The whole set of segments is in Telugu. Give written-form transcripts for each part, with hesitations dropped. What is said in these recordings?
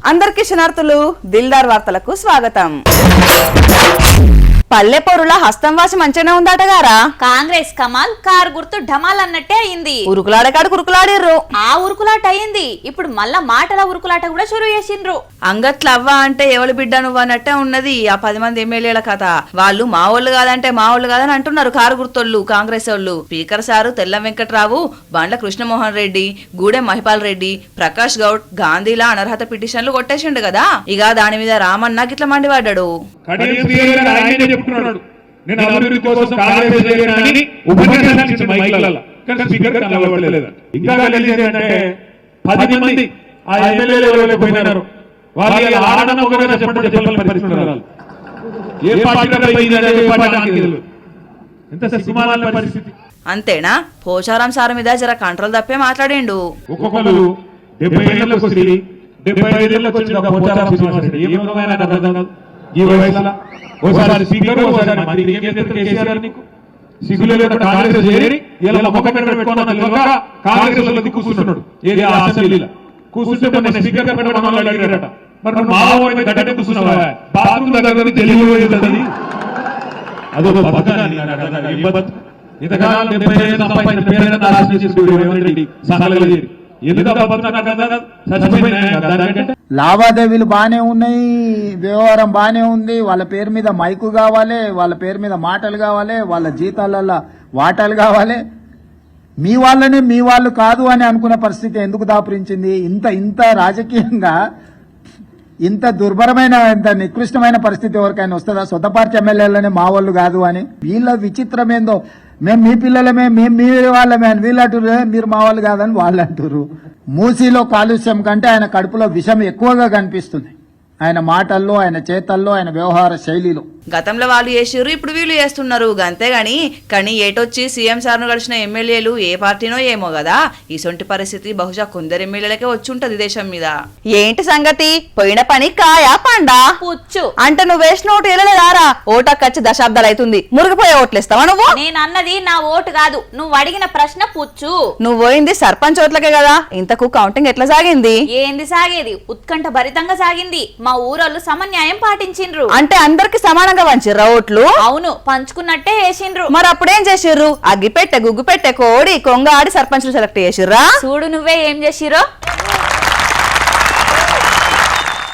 అందరికీ శనార్థులు దిల్దార్ వార్తలకు స్వాగతం. పల్లె పౌరుల హస్తం వాసి మంచిగానే ఉందటగారా. కాంగ్రెస్ కమాల్ కారు గుర్తు ఢమాల్ అన్నట్టే అయింది. ఉరుకులాడకాడు కురుకులాడిర్రు. ఆ ఉరుకులాట అయింది. ఇప్పుడు మళ్ళా మాటల ఉరుకులాట కూడా షురు చేసిండ్రు. అంగట్లవ్వా అంటే ఎవరి బిడ్డ నువ్వు అన్నట్టే ఉన్నది ఆ 10 మంది ఎమ్మెల్యేల కథ. వాళ్ళు మా వాళ్ళు కాదంటే మా వాళ్ళు కాదని అంటున్నారు కారు గుర్తోళ్ళు కాంగ్రెస్ వాళ్ళు. స్పీకర్ సారు తెల్ల వెంకట్రావు, బండ్ల కృష్ణమోహన్ రెడ్డి, గూడెం మహిపాల్ రెడ్డి, ప్రకాష్ గౌడ్ గాంధీలా అనర్హత పిటిషన్లు కొట్టేసిండు కదా. ఇక దాని మీద రామన్న గిట్ల మండిపడ్డాడు. నేను అభివృద్ధి కోసం కాంగ్రెస్ చేయని ఉపన్యాసాలు ఇచ్చిన మైక్లలో కానీ స్పీకర్ కనబడలేదు. ఇంకా అంటే 10 మంది ఆ ఎమ్మెల్యేలు ఎవరు పోయినారు. వాళ్ళ ఆడన ఒకగా చెప్పాలని పరిస్థితి. ఏ పార్టీ ఎంత సిగ్గుమాలిన పరిస్థితి. అంతేనా? పోచారం సార్ మీద జర కంట్రోల్ తప్పే మాట్లాడిండు. ఒక్కొక్కరు 70 ఏళ్ళకి వచ్చి 75 ఏళ్ళకి వచ్చిన పోచారం శ్రీనివాసరెడ్డి ఏ విధమైన అర్థం ఈ వయసులో ఓసారి స్పీకర్ ఓసారి మంత్రి కేసీఆర్ నీకు సిగ్గులేదు. కాంగ్రెస్ చేరి ఇలా ముఖం పెట్టుకున్న కాంగ్రెస్ కూర్చున్నాడు. ఏది అసెంబ్లీలో కూర్చుంటే మన స్పీకర్ అడిగారట. మరి మావో గడ్డ కూర్చున్నావా? బాత్రూమ్ దగ్గర తెలియదు. అదొక ఇంతకాలం 70 ఏళ్ళు సంపాదించిన పేరు నాశనం చేసుకుంటూ సహాలు లావాదేవీలు బానే ఉన్నాయి, వ్యవహారం బానే ఉంది. వాళ్ళ పేరు మీద మైకు కావాలి, వాళ్ళ పేరు మీద మాటలు కావాలి, వాళ్ళ జీతాలలో వాటాలు కావాలి. మీ వాళ్ళనే మీ వాళ్ళు కాదు అని అనుకునే పరిస్థితి ఎందుకు దాపురించింది? ఇంత రాజకీయంగా ఇంత దుర్భరమైన ఇంత నికృష్టమైన పరిస్థితి ఎవరికైనా వస్తుందా? సొంత పార్టీ ఎమ్మెల్యేలనే మా వాళ్ళు కాదు అని. వీళ్ళ విచిత్రం ఏందో, మేము మీ పిల్లలమే, మేము మీ వాళ్ళమే అని వీళ్ళు అంటారు, మీరు మా వాళ్ళు కాదని వాళ్ళు అంటారు. మూసీలో కాలుష్యం కంటే ఆయన కడుపులో విషం ఎక్కువగా కనిపిస్తుంది. ఆయన మాటల్లో, ఆయన చేతల్లో, ఆయన వ్యవహార శైలిలో. గతంలో వాళ్ళు చేసిర్రు, ఇప్పుడు వీళ్ళు చేస్తున్నారు అంతేగాని. కానీ ఏటొచ్చి సీఎం సార్ను గడిచిన ఎమ్మెల్యేలు ఏ పార్టీనో ఏమో కదా. ఇసొంటి పరిస్థితి బహుశా కొందరు ఎమ్మెల్యేలకే వచ్చి ఉంటది దేశం మీద. ఏంటి సంగతి? పోయిన పని కాయా పండా పుచ్చు అంటే నువ్వు వేసిన ఓటు వెళ్ళలేదారా? ఓటక్కచ్చి దశాబ్దాలు అవుతుంది, మురిగిపోయే ఓట్లేస్తావా నువ్వు? నేను అన్నది నా ఓటు కాదు, నువ్వు అడిగిన ప్రశ్న పుచ్చు. నువ్వు పోయింది సర్పంచ్ ఓట్లకే కదా. ఇంతకు కౌంటింగ్ ఎట్లా సాగింది? ఏంది సాగేది? ఉత్కంఠ భరితంగా సాగింది. మా ఊరోళ్ళు సమన్యాయం పాటించిండ్రు. అంటే అందరికి సమానంగా పంచిర్రా ఓట్లు? అవును, పంచుకున్నట్టే వేసిండ్రు. మరి అప్పుడేం చేసిర్రు? అగ్గిపెట్టె గుగ్గుపెట్టె కోడి కొంగ ఆడి సర్పంచ్లు సెలెక్ట్ చేసిర్రా? చూడు నువ్వే ఏం చేసిరో.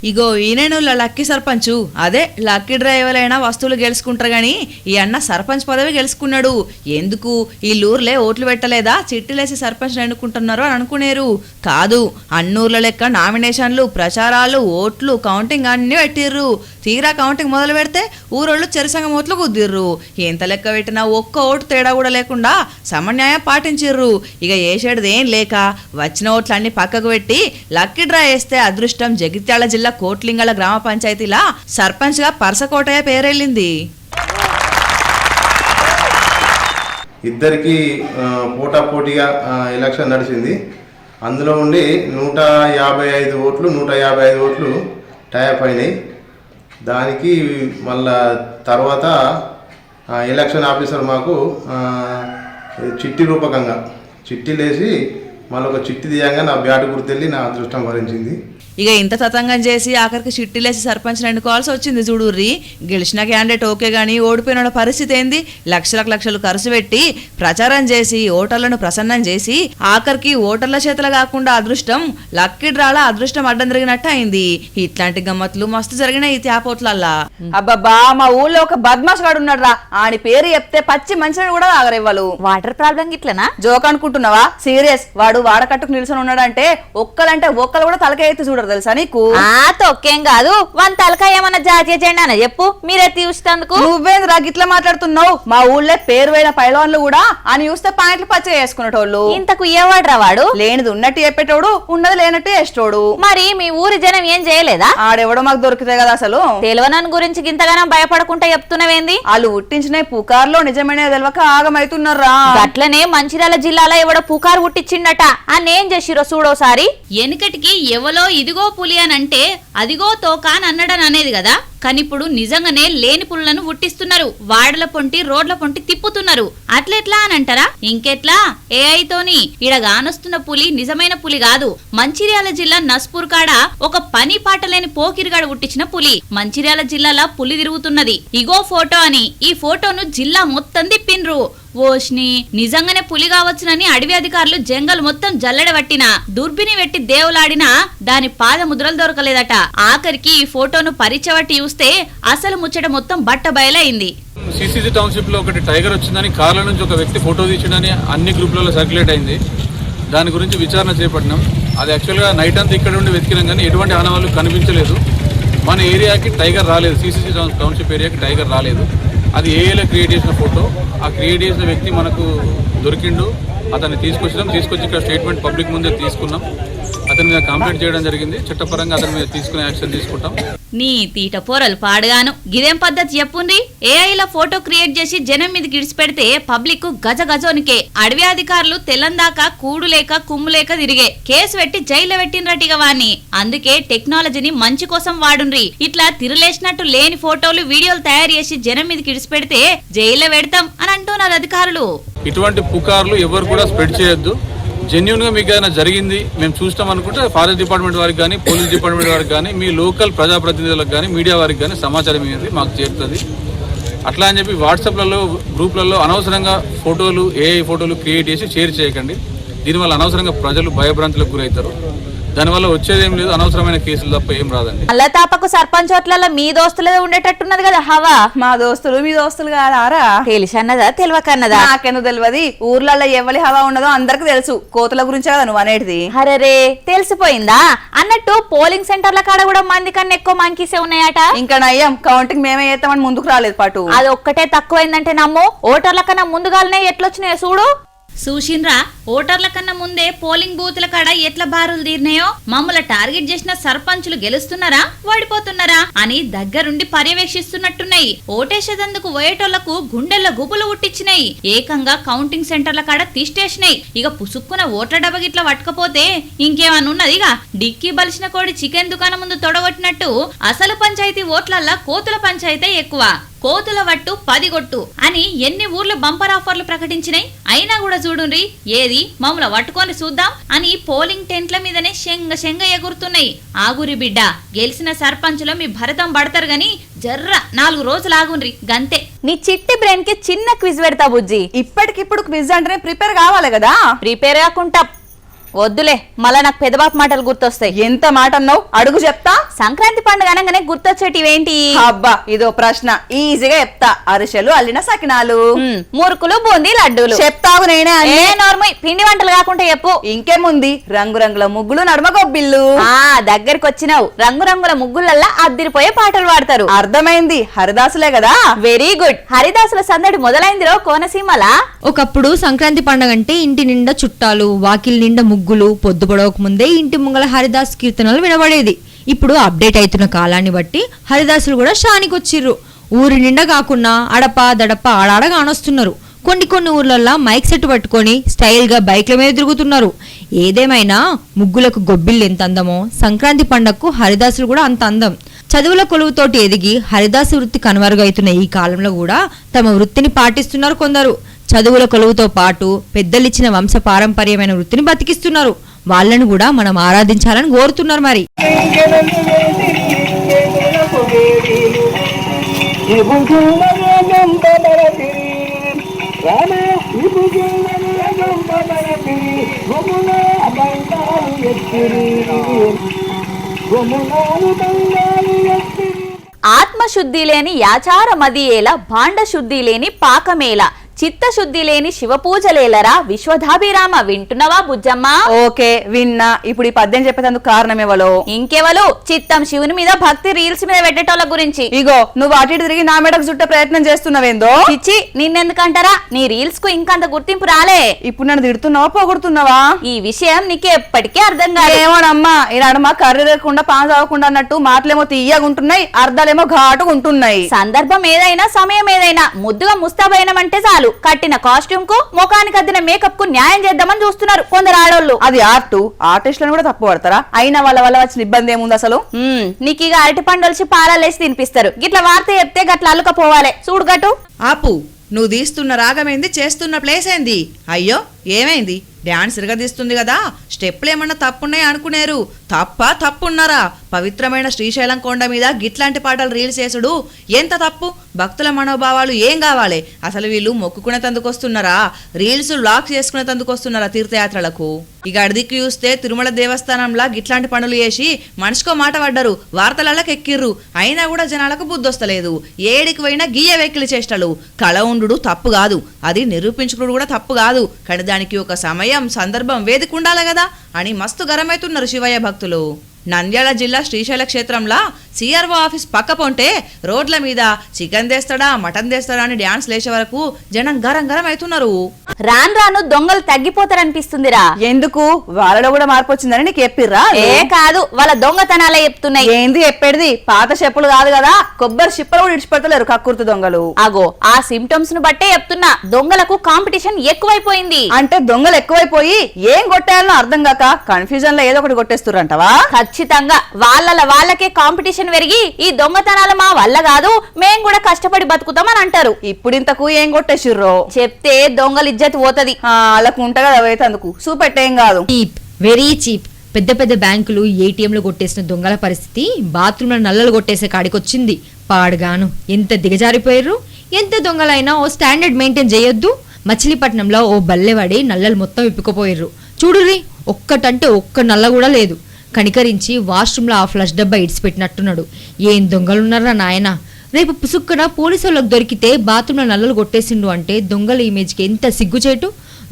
ఇగో ఈయన లక్కీ సర్పంచ్. అదే లక్కీ డ్రైవర్ అయినా వస్తువులు గెలుచుకుంటారు గాని ఈ అన్న సర్పంచ్ పదవి గెలుచుకున్నాడు. ఎందుకు వీళ్ళూర్లే ఓట్లు పెట్టలేదా, చిట్టిలేసి సర్పంచ్ ఎన్నుకుంటున్నారు అని అనుకునేరు. కాదు, అన్నూర్ల లెక్క నామినేషన్లు, ప్రచారాలు, ఓట్లు, కౌంటింగ్ అన్ని పెట్టిర్రు. తీరా కౌంటింగ్ మొదలు పెడితే ఊరోళ్ళు చెరసంగం ఓట్లు కుదిర్రు. ఎంత లెక్క పెట్టినా ఒక్క ఓటు తేడా కూడా లేకుండా సమన్యాయం పాటించిర్రు. ఇక ఏసేటిదేం లేక వచ్చిన ఓట్లన్నీ పక్కకు పెట్టి లక్కీ డ్రా వేస్తే అదృష్టం జగిత్యాల జిల్లా కోట్లింగల గ్రామ పంచాయతీలా సర్పంచ్ గా పరసకోటయ్య పేరెళ్ళింది. ఇద్దరికి పోటాపోటీగా ఎలక్షన్ నడిచింది. అందులో ఉండి 155 ఓట్లు టైప్ అయినాయి. దానికి మళ్ళా తర్వాత ఎలక్షన్ ఆఫీసర్ మాకు చిట్టి రూపకంగా చిట్టీలేసి మళ్ళీ ఒక చిట్టి తీయంగా నా బ్యాట్ గుర్తెళ్ళి నా అదృష్టం భరించింది. ఇక ఇంత తతంగం చేసి ఆఖరికి చిట్టీలేసి సర్పంచ్ ఎన్నుకోవాల్సి వచ్చింది. చూడుర్రి, గెలిచిన క్యాండిడేట్ ఓకే గానీ ఓడిపోయిన పరిస్థితి ఏంది? లక్షలు ఖర్చు పెట్టి ప్రచారం చేసి ఓటర్లను ప్రసన్నం చేసి ఆఖరికి ఓటర్ల చేతుల కాకుండా అదృష్టం లక్కీ డ్రాలా అదృష్టం అడ్డం జరిగినట్టు అయింది. ఇట్లాంటి గమ్మత్తులు మస్తు జరిగినాయి ఈ త్యాపోట్లల్లా. అబ్బబ్బా, మా ఊళ్ళో ఒక బద్మాష్ గాడు ఉన్నాడు రా. ఆడి పేరు చెప్తే పచ్చి మంచిని కూడా ఆగరేవాళ్ళు. వాటర్ ప్రాబ్లం గిట్లనా? జోక్ అనుకుంటున్నావా? సీరియస్. వాడు వాడకట్టుకు నిల్చొని ఉన్నాడంటే ఒక్కలంటే ఒక్కలు కూడా తలకాయ ఎత్తి చూడరు తెలుసా నీకు? తొక్కేం కాదు, వన్ తలకాయ ఏమన్నా జాతీయ జెండా అని చెప్పు. మీరే చూసినందుకు నువ్వేంద్రా గిట్లా మాట్లాడుతున్నావు? మా ఊళ్ళో పేరు వేల పైలవాన్లు కూడా అని చూస్తే పాయింట్లు పచ్చగా వేసుకునేటోళ్ళు. ఇంతకు ఏవాడ్రా వాడు? లేనిది ఉన్నట్టు చెప్పేటోడు, ఉన్నది లేనట్టు వేసేటోడు. మరి మీ ఊరి జనం ఏం చేయలేదా? ఆడెవడో మాకు దొరికితే కదా అసలు. తెలివనని గురించి ఇంతగానం భయపడకుండా చెప్తున్నవేంది? వాళ్ళు పుట్టించిన పుకార్లో నిజమైన తెలియక ఆగమైతున్నారా. అట్లనే మంచిర్యాల జిల్లాలో ఎవడో పుకారు పుట్టించిండట. అన్నేం చేసిరో చూడోసారి. ఎనుకటికి ఎవలో ఇదిగో పులి అని అంటే అదిగో తోక అని అన్నడని అనేది కదా. కానీ ఇప్పుడు నిజంగానే లేని పులులను పుట్టిస్తున్నారు. వాడల పొంటి రోడ్ల పొంటి తిప్పుతున్నారు. అట్లెట్లా అని అంటారా? ఇంకెట్లా? ఏఐతోని ఈడ గానొస్తున్న పులి నిజమైన పులి కాదు. మంచిర్యాల జిల్లా నస్పూర్ కాడ ఒక పని పాట లేని పోకిరిగాడు పుట్టించిన పులి. మంచిర్యాల జిల్లాలో పులి తిరుగుతున్నది. ఇగో ఫోటో అని ఈ ఫోటోను జిల్లా మొత్తం తిప్పిండ్రు. ఓష్ని నిజంగానే పులి కావచ్చునని అడవి అధికారులు జంగల్ మొత్తం జల్లెడబట్టినా దుర్బిని వెట్టి దేవులాడినా దాని పాదముద్రలు దొరకలేదట. ఆఖరికి ఈ ఫోటోను పరిచవట్టి చూస్తే అసలు ముచ్చట మొత్తం బట్ట బయలైంది. సిసిసి టౌన్షిప్ లో ఒకటి టైగర్ వచ్చిందని కార్ల నుంచి ఒక వ్యక్తి ఫోటో తీసిందని అన్ని గ్రూపులలో సర్క్యులేట్ అయింది. దాని గురించి విచారణ చేపట్టినాం. అది యాక్చువల్గా నైట్ అంతా ఇక్కడ ఉండి వెతికినాం కానీ ఎటువంటి ఆనవాళ్ళు కనిపించలేదు. మన ఏరియాకి టైగర్ రాలేదు. సిసిసి టౌన్షిప్ ఏరియాకి టైగర్ రాలేదు. అది ఏఏలో క్రియేట్ చేసిన ఫోటో. ఆ క్రియేట్ చేసిన వ్యక్తి మనకు దొరికిండు. అతన్ని తీసుకొచ్చి ఇక్కడ స్టేట్మెంట్ పబ్లిక్ ముందే తీసుకున్నాం. అతని మీద కంప్లైంట్ చేయడం జరిగింది. చట్టపరంగా అతని మీద తీసుకునే యాక్షన్ తీసుకుంటాం. నీ తీట పోరలు పాడుగాను గిదేం పద్ధతి చెప్పుండ్రి. ఏఐలో ఫోటో క్రియేట్ చేసి జనం మీద గిడిచి పెడితే పబ్లిక్ గజ గజోనికే. అడవి అధికారులు తెల్లందాకా కూడు లేక కుమ్ము లేక తిరిగే కేసు పెట్టి జైల్లో పెట్టినరటిగా వాణ్ణి. అందుకే టెక్నాలజీని మంచి కోసం వాడుండ్రి. ఇట్లా తిరలేసినట్టు లేని ఫోటోలు వీడియోలు తయారు చేసి జనం మీద గిడిచి పెడితే జైల్లో పెడతాం అని అంటున్నారు అధికారులు. ఇటువంటి పుకార్లు ఎవరు కూడా స్ప్రెడ్ చేయొద్దు. జెన్యున్ గా మీకు ఏదైనా జరిగింది మేము చూస్తాం అనుకుంటే ఫారెస్ట్ డిపార్ట్మెంట్ వారికి కానీ పోలీస్ డిపార్ట్మెంట్ వారికి కానీ మీ లోకల్ ప్రజాప్రతినిధులకు కానీ మీడియా వారికి కానీ సమాచారం అనేది మాకు చేరుతుంది. అట్లా అని చెప్పి వాట్సాప్లలో గ్రూప్లలో అనవసరంగా ఫోటోలు ఏఐ ఫోటోలు క్రియేట్ చేసి షేర్ చేయకండి. దీనివల్ల అనవసరంగా ప్రజలు భయభ్రాంతులకు గురవుతారు. దానివల్ల వచ్చేదేం లేదు, అనవసరమైన కేసులు తప్ప ఏం రాదండి. అల్లతాపకు సర్పంచ్ ఓట్లలో మీ దోస్తులే ఉండేటట్టున్నది కదా హవా. మా దోస్తులు మీ దోస్తులు కాదారా? తెలిసన్నదా తెలియకన్నదా? నాకెందుకు తెలియదు. ఊర్లలో ఎవరి హవా ఉన్నదో అందరికి తెలుసు. కోతుల గురించే కదా నువ్వు అనేటిది. అరే తెలిసిపోయిందా? అన్నట్టు పోలింగ్ సెంటర్ల కాడ కూడా మంది కన్నా ఎక్కువ మంకీసే ఉన్నాయట. ఇంకా నయ్యం కౌంటింగ్ మేమే చేస్తామని ముందుకు రాలేదు పాటు. అది ఒక్కటే తక్కువైందంటే నమ్ము. ఓటర్ల కన్నా ముందుగానే ఎట్లొచ్చినాయో చూడు. చూసిండ్రా ఓటర్ల కన్నా ముందే పోలింగ్ బూత్ల కాడ ఎట్లా బారులు తీరినాయో. మమ్మల్ని టార్గెట్ చేసిన సర్పంచులు గెలుస్తున్నారా ఓడిపోతున్నారా అని దగ్గరుండి పర్యవేక్షిస్తున్నట్టున్నాయి. ఓటేసేదందుకు పోయేటోళ్లకు గుండెల్లో గుబులు ఉట్టించినాయి. ఏకంగా కౌంటింగ్ సెంటర్ల కాడ తిష్టేసినాయి. ఇక పుసుక్కున ఓట్ల డబ్బ గిట్ల పట్టుకపోతే ఇంకేమన్నున్నది. ఇక డిక్కీ బలిసిన కోడి చికెన్ దుకాణం ముందు తొడగొట్టినట్టు అసలు పంచాయతీ ఓట్లల్లా కోతుల పంచాయతీ ఎక్కువ. కోతుల వట్టు 10 గొట్టు అని ఎన్ని ఊర్లు బంపర్ ఆఫర్లు ప్రకటించినాయి. అయినా కూడా చూడుండ్రి ఏది మమ్మల్ని పట్టుకొని చూద్దాం అని పోలింగ్ టెంట్ల మీదనే శంగ ఎగురుతున్నాయి. ఆగురి బిడ్డ గెలిచిన సర్పంచులో మీ భరతం పడతారు గాని జర్ర 4 రోజులు ఆగుండ్రి గంతే. నీ చిట్టి బ్రెయిన్ కి చిన్న క్విజ్ పెడతా బుజ్జి. ఇప్పటికిప్పుడు క్విజ్ అంటేనే ప్రిపేర్ కావాలి కదా. ప్రిపేర్ కాకుండా వద్దులే, మళ్ళా నాకు పెదబాపు మాటలు గుర్తొస్తాయి. ఎంత మాట అన్నావు అడుగు చెప్తా. సంక్రాంతి పండుగ అనగానే గుర్తొచ్చేటివేంటి? అబ్బా ఇదో ప్రశ్న ఈజీగా చెప్తా. అరిసెలు, అల్లిన సకినాలు, మురుకులు, బూందీ, లడ్డూలు. చెప్తావు నేనే. నార్మల్ పిండి వంటలు కాకుండా చెప్పు. ఇంకేముంది, రంగురంగుల ముగ్గులు, నడుమ గొబ్బిళ్ళు. దగ్గరికి వచ్చినావు. రంగురంగుల ముగ్గులల్లా అద్దిరిపోయే పాటలు పాడతారు. అర్థమైంది, హరిదాసులే కదా. Very good. హరిదాసుల సందడి మొదలైందిరో కోనసీమలా. ఒకప్పుడు సంక్రాంతి పండుగ అంటే ఇంటి నిండా చుట్టాలు, వాకిలి నిండా ముగ్గులు, పొద్దు పొడవక ముందే ఇంటి ముంగల హరిదాస్ కీర్తనలు వినబడేది. ఇప్పుడు అప్డేట్ అవుతున్న కాలాన్ని బట్టి హరిదాసులు కూడా షానికొచ్చిర్రు. ఊరి నిండా కాకుండా అడప దడప ఆడాడ కానొస్తున్నారు. కొన్ని ఊర్లల్లో మైక్ సెట్ పట్టుకొని స్టైల్ గా బైక్ల మీద తిరుగుతున్నారు. ఏదేమైనా ముగ్గులకు గొబ్బిళ్ళు ఎంత అందమో సంక్రాంతి పండగకు హరిదాసులు కూడా అంత అందం. చదువుల కొలువుతోటి ఎదిగి హరిదాసు వృత్తి కనుమరుగైతున్న ఈ కాలంలో కూడా తమ వృత్తిని పాటిస్తున్నారు కొందరు. చదువుల కొలువుతో పాటు పెద్దలిచ్చిన వంశ పారంపర్యమైన వృత్తిని బతికిస్తున్నారు. వాళ్ళను కూడా మనం ఆరాధించాలని కోరుతున్నారు. మరి ఆత్మశుద్ధి లేని యాచార మదియేల, భాండ శుద్ధి లేని పాకమేల, చిత్తశుద్ధి లేని శివపూజలేలరా విశ్వధాభిరామ. వింటున్నావా బుజ్జమ్మ? ఓకే విన్నా. ఇప్పుడు ఈ పద్యం చెప్పేందుకు కారణం ఎవలో? ఇంకెవలు? చిత్తం శివుని మీద భక్తి రీల్స్ మీద పెట్టేటోళ్ళ గురించి. ఇగో నువ్వు అటు ఇటు తిరిగి నా మెడకు చుట్టే ప్రయత్నం చేస్తున్నావేందో. పిచ్చి, నిన్నెందుకంటారా? నీ రీల్స్ కు ఇంకంత గుర్తింపు రాలే. ఇప్పుడు నన్ను తిడుతున్నావా పొగుడుతున్నావా? ఈ విషయం నీకు ఎప్పటికీ అర్థం కాదు. ఏమోనమ్మా, ఈ నడుమ కర్రీ లేకుండా పాస్ అవ్వకుండా అన్నట్టు మాటలేమో తీయగుంటున్నాయి, అర్థాలేమో ఘాటుగా ఉంటున్నాయి. సందర్భం ఏదైనా సమయం ఏదైనా ముద్దుగా ముస్తాబైనం అంటే చాలు జనాలు కట్టిన కాస్ట్యూమ్ కు ముఖానికి అద్దిన మేకప్ కు న్యాయం చేద్దామని చూస్తున్నారు కొందరు ఆడోళ్ళు. అది ఆర్టిస్టులను కూడా తప్పు పడతారా? అయినా వాళ్ళ వల్ల వచ్చిన ఇబ్బంది ఏముంది అసలు? నీకు ఇక అరటి పండుల్చి పాలాలేసి తినిపిస్తారు. గిట్ల వార్త చెప్తే గట్ల అల్లుకపోవాలి. చూడు గటు ఆపు, నువ్వు తీస్తున్న రాగమేంది, చేస్తున్న ప్లేస్ ఏంది? అయ్యో ఏమైంది? డాన్స్ ఇరగదీస్తుంది కదా, స్టెప్పులు ఏమన్నా తప్పున్నాయి అనుకునేరు. తప్పున్నారా? పవిత్రమైన శ్రీశైలం కొండ మీద గిట్లాంటి పాటలు రీల్స్ చేసుడు ఎంత తప్పు? భక్తుల మనోభావాలు ఏం కావాలి? అసలు వీళ్ళు మొక్కుకునే తందుకొస్తున్నారా? రీల్స్ లాక్ చేసుకునే తందుకొస్తున్నారా తీర్థయాత్రలకు? ఇక అడిదిక్కు చూస్తే తిరుమల దేవస్థానంలా గిట్లాంటి పనులు చేసి మనిషికో మాట పడ్డరు, వార్తలకి ఎక్కిర్రు. అయినా కూడా జనాలకు బుద్ధొస్తలేదు. ఏడికి పోయినా గీయ వెక్కిలి చేష్టలు. కళ ఉండు తప్పు కాదు, అది నిరూపించుకుడు కూడా తప్పు కాదు. కానీ దానికి ఒక సమయం, సందర్భం, వేదిక ఉండాలి కదా అని మస్తు గరమైతున్నారు శివయ్య భక్తులు. నంద్యాల జిల్లా శ్రీశైల క్షేత్రంలో సిఆర్ఓ ఆఫీస్ పక్క పొంటే రోడ్ల మీద చికెన్ తెస్తాడా మటన్ తెస్తాడా అని డాన్స్ లేచే వరకు జనం గరం అవుతున్నారు. రాను రాను దొంగలు తగ్గిపోతారనిపిస్తుందిరా. ఎందుకు? వాళ్ళలో కూడా మార్పు వచ్చిందని నీకు చెప్పిర్రా? ఏ కాదు, వాళ్ళ దొంగతనాలే చెప్తున్నాయి. ఏంది చెప్పేది? పాత చెప్పులు కాదు కదా, కొబ్బరి చిప్పలు కూడా ఇడిచిపెడతలేరు కక్కుర్తి దొంగలు. అగో ఆ సిమ్టమ్స్ ను బట్టే చెప్తున్నా, దొంగలకు కాంపిటీషన్ ఎక్కువైపోయింది. అంటే దొంగలు ఎక్కువైపోయి ఏం కొట్టేయాలనో అర్థం కాక కన్ఫ్యూజన్ లో ఏదో ఒకటి కొట్టేస్తురంటవా? ఖచ్చితంగా వాళ్ళకే కాంపిటీషన్ పెరిగి ఈ దొంగతనాలు మా వల్ల కాదు, మేం కూడా కష్టపడి బతుకుతామని అంటారు. ఇప్పుడు ఇంతకు ఏం కొట్టేసిర్రో చెప్తే దొంగలు ఇజ్జత్ పోతది. వాళ్ళకు ఉంట కదా వేతందుకు చూపెట్టేం కాదు. Cheap, very cheap. పెద్ద పెద్ద బ్యాంకులు ఏటీఎంలు కొట్టేసిన దొంగల పరిస్థితి బాత్రూంలో నల్లలు కొట్టేసే కాడికొచ్చింది. పాడుగాను ఎంత దిగజారిపోయారు. ఎంత దొంగలైనా ఓ స్టాండర్డ్ మెయింటైన్ చేయొద్దు. మచిలీపట్నంలో ఓ బల్లెవాడి నల్లలు మొత్తం విప్పుకుపోయారు. చూడుర్రి, ఒక్కటంటే ఒక్క నల్ల కూడా లేదు. కనికరించి వాష్రూమ్లో ఆ ఫ్లష్ డబ్బా ఇడిచిపెట్టినట్టున్నాడు. ఏం దొంగలున్నారా నాయన. రేపు పుసుక్కన పోలీసు వాళ్ళకి దొరికితే బాత్రూంలో నల్లలు కొట్టేసిండు అంటే దొంగల ఇమేజ్కి ఎంత సిగ్గుచేటు.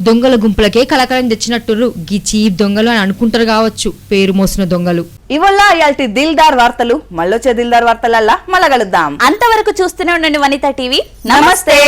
దొంగల గుంపులకే కలకలం తెచ్చినట్టురు. గీ చీప్ దొంగలు అని అనుకుంటారు కావచ్చు పేరు మోసిన దొంగలు. ఇవల్ల ఇయాల్టి దిల్దార్ వార్తలు. మళ్ళొచ్చే దిల్దార్ వార్తలల్లా మళ్ళా కలుద్దాం. అంతవరకు చూస్తూనే ఉండండి వనితా టీవీ. నమస్తే.